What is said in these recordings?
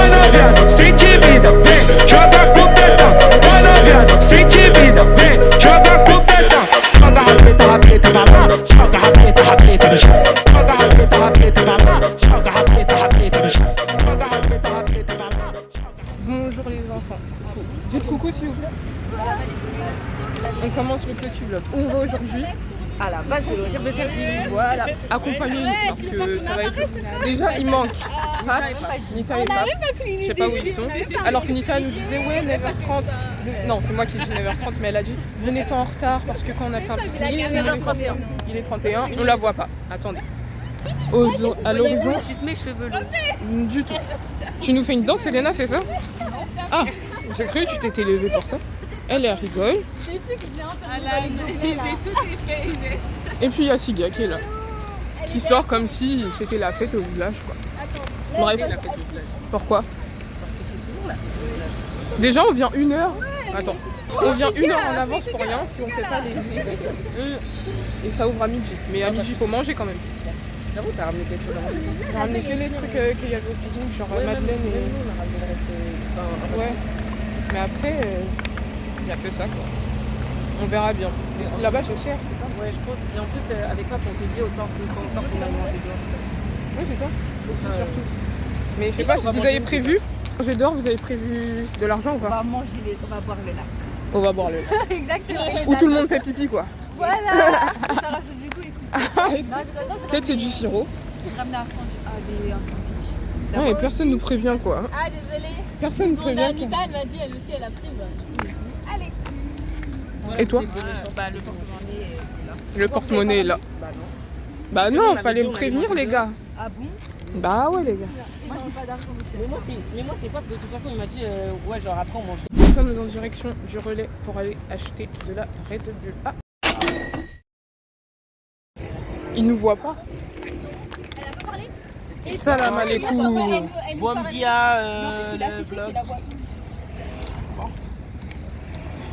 novinha, não sente vida, vem, joga com pressão. Ô novinha, não sente vida, vem, joga com pressão. Joga rabeta, rabeta, vai lá, joga rabeta, rabeta no chão. Joga rabeta, rabeta, vai lá, joga rabeta, rabeta no chão. Joga rabeta, rabeta, vai lá. Bonjour les enfants. Dites coucou s'il vous plaît. On commence le petit vlog. Où on va aujourd'hui? À la base de loisirs de Sergi. Voilà, accompagné parce que ça va être... Déjà il manque Nita et Pape, je sais pas où ils sont. Alors que Nita nous disait ouais 9h30, non c'est moi qui dis 9h30 mais elle a dit venez pas en retard parce que quand on a fait un pique-nique, il est 31, on la voit pas, attendez. À l'horizon, Mes cheveux longs. du tout. Tu nous fais une danse Elena, c'est ça? Ah, j'ai cru que tu t'étais levée pour ça. Elle rigole. Et puis il y a Siga qui est là. Qui sort comme si c'était la fête au village quoi. Bref. Pourquoi? Parce que c'est toujours la fête au village. Déjà on vient 1 heure. Attends. On vient 1 heure en avance pour rien si on fait pas les... Et ça ouvre à midi. Mais à midi il faut manger quand même. J'avoue, t'as ramené quelque chose à manger. J'ai ramené que les trucs qu'il y avait au pique-nique, genre madeleine et... on a ramené le reste. Ouais. Mais après, il n'y a que ça quoi. On verra bien. Et là-bas c'est cher, c'est ça? Ouais, je pense. Et en plus, avec quoi qu'on s'est dit autant que quand on sort qu'on a mangé dehors. Oui, c'est ça. C'est surtout. Mais je sais pas si vous avez prévu. Manger dehors, vous avez prévu de l'argent ou On pas? va manger, on va boire le lac. On va boire le lait. Exactement. Où tout le monde fait pipi quoi. Voilà. Ça rajoute du goût, écoute. Peut-être c'est du sirop. Je ramenais un sandwich. Ouais, et personne nous prévient quoi. Ah, désolé. Personne nous prévient. Anita, elle m'a dit, elle aussi, elle a pris. Allez. Et toi? Bah, le porte-monnaie est là. Le porte-monnaie est là. Bah non. Bah non, fallait me prévenir les gars. Ah bon? Bah ouais les gars. Moi, j'ai pas d'argent. Mais moi, c'est pas. De toute façon, il m'a dit, ouais, genre après, on mange. Nous sommes en direction du relais pour aller acheter de la Red Bull. Ah. Il nous voit pas. Elle a pas parlé? Salam alaikum. Bon dia, le vlog.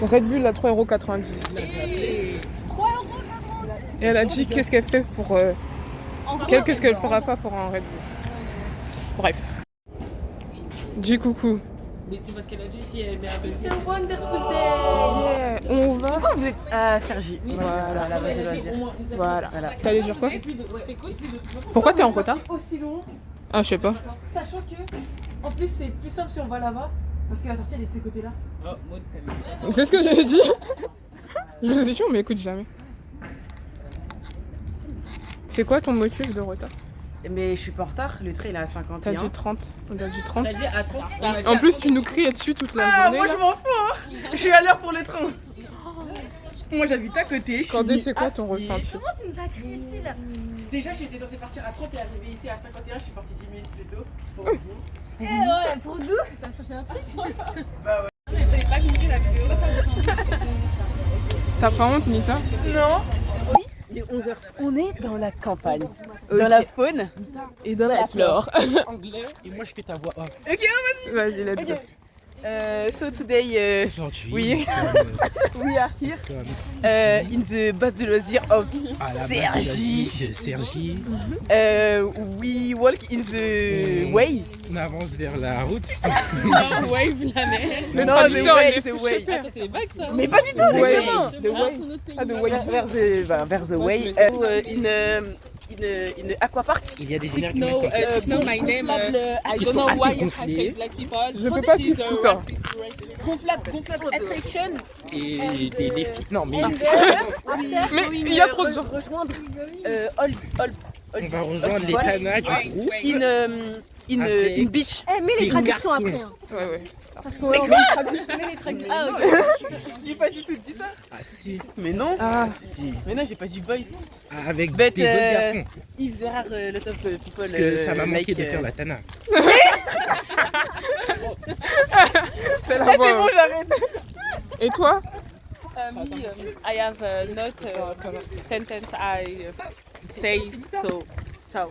Red Bull à 3,90€. 3 €. Et elle a dit qu'est-ce qu'elle fait pour... qu'est-ce qu'elle fera pas pour un Red Bull. Bref. Dis coucou. Mais c'est parce qu'elle a dit si elle met un peu. C'est un wonderful day. Yeah, on va... Pourquoi vous êtes à Sergi? Voilà, la base de loisirs. Voilà. T'allais dire quoi? Je t'écoute. Pourquoi t'es en retard? Aussi long, Ah, je sais pas. sachant que en plus c'est plus simple si on va là-bas parce que la sortie elle est de ce côté-là. Oh, Maud, t'as mis ça. C'est ce que j'avais dit. Je vous ai dit, on m'écoute jamais. C'est quoi ton motif de retard? Mais je suis pas en retard, le train il est à 51. T'as dit 30. On a dit 30. T'as dit à 30. En plus, tu nous criais dessus toute la Ah journée. moi là. je m'en fous hein. Je suis à l'heure pour le train. Moi j'habite à côté. je Cordé, suis c'est quoi ton assis. ressenti? Comment tu nous as crié ici là? Déjà j'étais censée partir à 30 et arriver ici à 51, je suis partie 10 minutes plus tôt. Pour vous. Eh ouais, pour nous, ça me cherchait un truc. T'as pas honte, Nita? Il est 11h. On est dans la campagne, dans la faune Et dans la flore. Anglais et moi je fais ta voix off. Vas-y, let's go. So today Aujourd'hui, we are here sommes in the base de loisirs of à la base de la Sergi. vie de Sergi. We walk in the way. On avance vers la route. Le Non, traducteur, the way, il est the fou, way. super. C'est des bagues ça. Mais pas du tout, c'est Way. chemin. The way. Ah, the way. Vers the way. In aquapark. Il y a des énergies comme ça. my name. I Qui don't sont know assez why I gonflés. say black people. Je peux pas suivre tout ça. Gonflable attraction. Et des défis. Non mais Mais il y a trop de gens. Rejoindre on va rejoindre les tanas du groupe. in beach. Eh, mets les Des traductions garçons. après. Hein. Ouais, ouais. Parce qu'on mets les traductions. Ah, ok. J'ai pas du tout dit ça. Ah si, Mais non. Ah, si. Mais non, j'ai pas dit boy. Ah, avec But, des autres garçons. If there are a lot of people. Parce que ça m'a manqué like, de faire la tana. c'est la Ah, c'est voix. bon, j'arrête. Et toi? I have not sentence I say so. Ciao.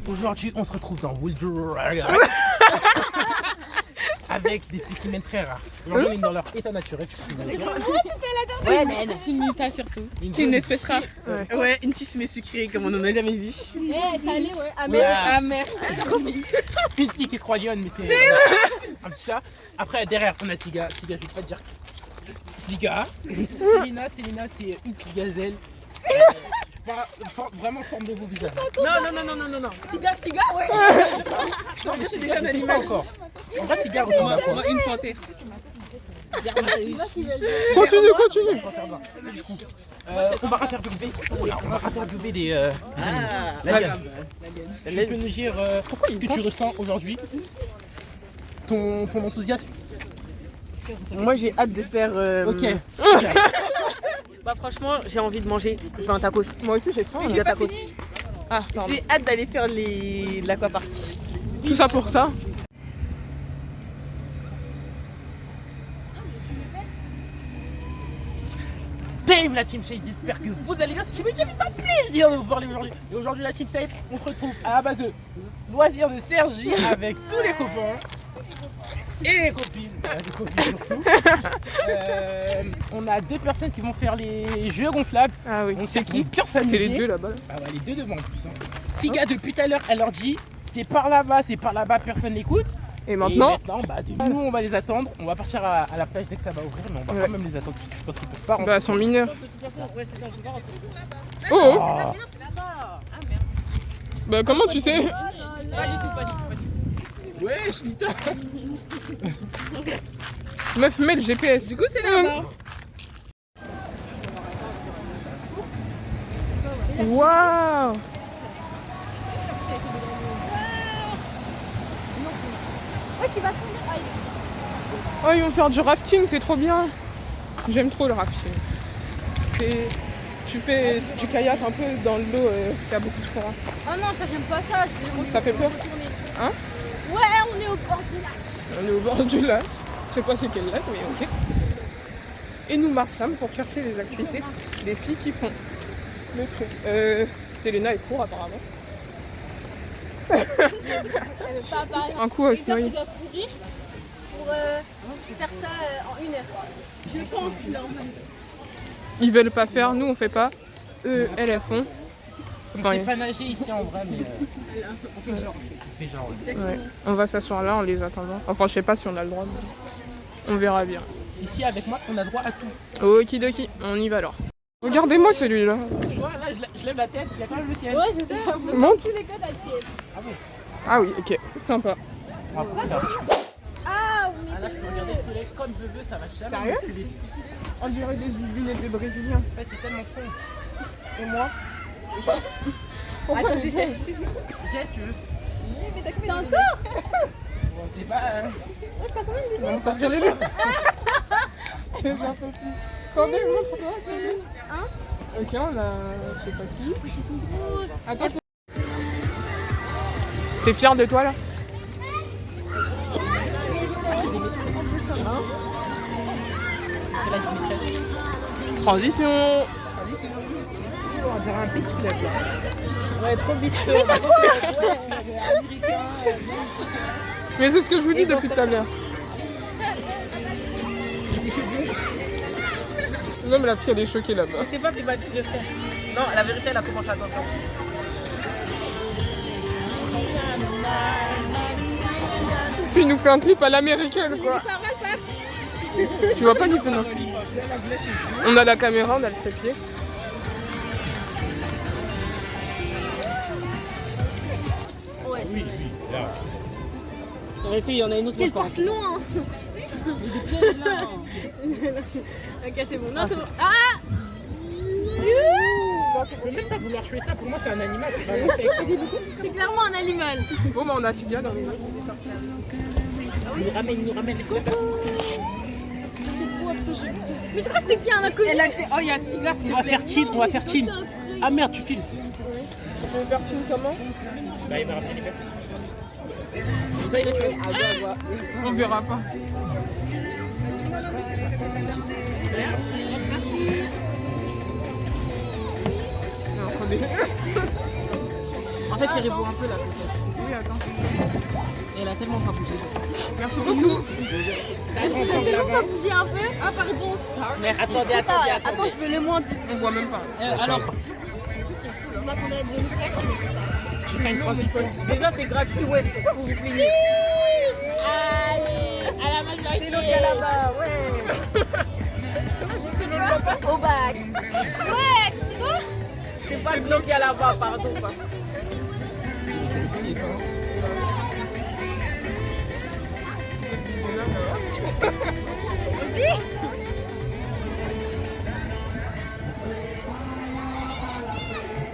Aujourd'hui, on se retrouve dans Woodrow avec des spécimens très rares. Aujourd'hui, on est dans leur état naturel. Ouais, man. Nita surtout. Une C'est une bonne- espèce rare. Ouais, une tismée sucrée comme on en a jamais vu. Eh, ça allait, ouais. Ah, Ouais. Amer. Une fille qui se croit lionne, mais c'est un petit chat. Après, derrière, on a Siga. Siga, je vais pas te dire. Siga. Célina, c'est une petite gazelle. Vraiment forme de beau visage. Non. Siga, ouais. Non, mais Siga, je sais pas encore. En vrai, Siga ressemble à quoi? Moi, une panthère. Continue. Du coup, on va interviewer des la Liane. Tu peux nous dire ce que tu ressens aujourd'hui, ton enthousiasme. Moi, j'ai hâte de faire. Ok. Bah, franchement, j'ai envie de manger. Je veux un tacos. Moi aussi j'ai faim. J'ai un tacos. Ah, pardon. J'ai hâte d'aller faire l'aquapark. Tout ça pour ça. Damn la Team Shade, j'espère que vous allez bien. Si tu me dis, c'est un plaisir de vous parler aujourd'hui. Et aujourd'hui, la Team Shade, on se retrouve à la base de loisirs de Sergi avec tous les copains et les copines. Les copines surtout. On a deux personnes qui vont faire les jeux gonflables. Ah oui. On sait qui bien C'est s'amuser. les deux là-bas. Ah ouais, les deux devant en plus. Hein. Siga, depuis tout à l'heure, elle leur dit c'est par là-bas, personne n'écoute. Et maintenant, Nous, on va les attendre. On va partir à la plage dès que ça va ouvrir, mais on va quand même les attendre parce que je pense qu'ils peuvent pas rentrer. bah, elles sont mineurs. Oh. Bah comment tu sais? Pas du tout. Ouais, Chinita. Meuf, mets le GPS. Du coup, c'est là-bas. Waouh. Ouais, tu vas tomber. Ah, Oh, ils vont faire du rafting, c'est trop bien. J'aime trop le rafting. C'est... Tu fais du kayak un peu dans l'eau qui a beaucoup de courant. oh non, ça, j'aime pas ça. Ça fait peur? Hein? Ouais, on est au bord du lac. On est au bord du lac. Je sais pas c'est quel lac, mais ok. Et nous marchons pour chercher les activités des filles qui font le truc. Selena est court apparemment. Elle veut pas apparaître. Un coup à se Tu dois noyer. courir pour faire ça en 1 heure. Je pense, là. Ils veulent pas faire, nous on fait pas. Eux, elles font. On sait pas nager ici en vrai, mais on fait genre. Ouais. On va s'asseoir là en les attendant. Enfin, je sais pas si on a le droit, mais on verra bien. Ici, avec moi, on a droit à tout. Okidoki, on y va alors. Regardez-moi celui-là. Voilà, je lève la tête, il y a quand même le ciel. Ouais, c'est ça. Monte. Tous les codes à pied. Ah oui, ok, sympa. On va profiter un petit peu. Ah, oui. Ah, là, je peux regarder le soleil comme je veux, ça va jamais Sérieux me tuer. On dirait des lunettes de Brésiliens. En fait, c'est tellement sombre. Et moi? Attends, j'ai cherché. Viens, si tu veux. T'as encore? Bon, c'est pas. On va me sortir les lunettes. J'en peux plus. Combien montre-toi, s'il te plaît. Ok, on a... je sais pas qui. Ouais, c'est son gros. Attends. T'es fière de toi là? Transition. On dirait un petit club là. Ouais, trop vite. Mais c'est ce que je vous dis depuis tout à l'heure. Non mais la fille elle est choquée là-bas. C'est pas plus bas que le faire. Non, la vérité, elle a commencé à danser. Puis il nous fait un clip à l'américaine quoi. Tu vois pas qu'il fait non. On a la caméra, on a le trépied. En vérité, il y en a une autre. Quelle porte loin. Ok, c'est bon. Non, c'est bon. Ah! Je peux même pas vouloir tuer ça, pour moi c'est un animal, c'est pas un insecte. C'est clairement un animal. Bon bah on a Sidia dans les mains. Il nous ramène, laissez-la passer. Mais je crois que c'est qui un inconnu? Oh, il y a Siga, On va faire chill. Ah merde, tu filmes. On peut faire team comment? Bah, il va ramener les mecs. Ça, il va tuer. On verra pas. Non, attendez. En fait, Tirez-vous un peu là, c'est ça. Oui, attends. Et elle a tellement pas bougé. Merci beaucoup. On va bouger un peu. Ah, pardon, ça. Merci. Attendez. Attends, je veux le moins du. On voit même pas. Alors, On attendait de une fraîche. je fais une transition. Déjà, c'est gratuit, wesh. Pourquoi vous vous plaignez? Allez, à la majorité. C'est l'autre là-bas, ouais. Au bac. Ouais, c'est quoi? C'est pas le bloc qui est là-bas, pardon.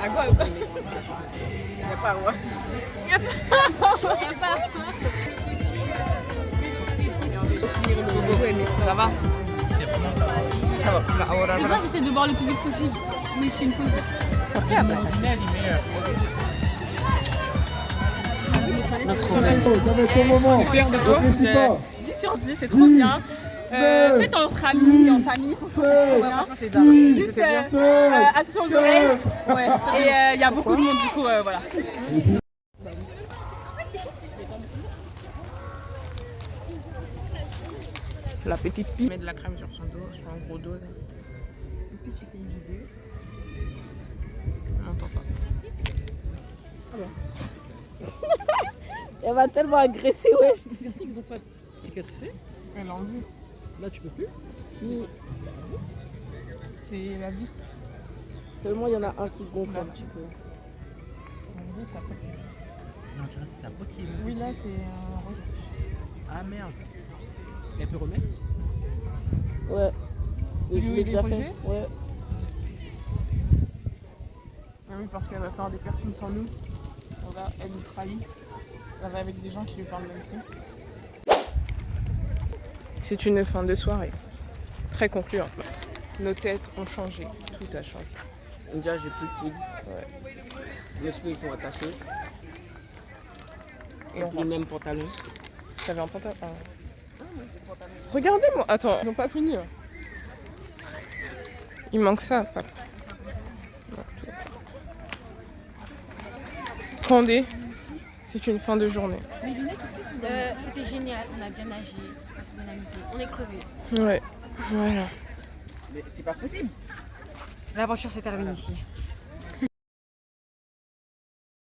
À quoi? Il n'y a pas à quoi. Ça va? Ça va. Et moi, j'essaie de boire le plus vite possible. Mais je fais une pause. Super de toi? 10 sur 10, c'est trop bien. Faites entre amis, en famille, franchement, c'est trop bien. Juste attention aux oreilles. Ouais. Et il y a beaucoup de monde, du coup, voilà. La petite pie met de la crème sur son dos, sur un gros dos. Là. Et puis tu fais une vidéo. On n'entend pas. Elle va tellement agresser, wesh. Les personnes qui ont pas cicatrisé, Elle a envie. là tu peux plus. Si, C'est la vis. seulement il y en a un qui gonfle un petit peu. La vis, après tu... Non, tu vois, c'est sa peau qui est. Oui, là, c'est un rouge. Ah merde. Et elle peut remettre. Ouais. Et je Celui où l'ai il est déjà rouge? fait. Ouais. Ah oui, parce qu'elle va faire des personnes sans nous. Voilà, elle nous trahit. Elle va avec des gens qui lui parlent même plus. C'est une fin de soirée. Très concluante. Nos têtes ont changé. Tout a changé. Déjà, j'ai plus de cils. Ouais. Mes cheveux ils sont attachés. Et on Les rentre. mêmes pantalons. T'avais un pantalon. Ah. Regardez-moi. Attends, ils n'ont pas fini. Là. Il manque ça. Pas. Non, tout. Condé, c'est une fin de journée. Mes lunettes, qu'est-ce qu'elles sont C'était génial, on a bien nagé, on s'est bien amusé, on est crevés. Ouais, voilà. Mais c'est pas possible. L'aventure se termine ici.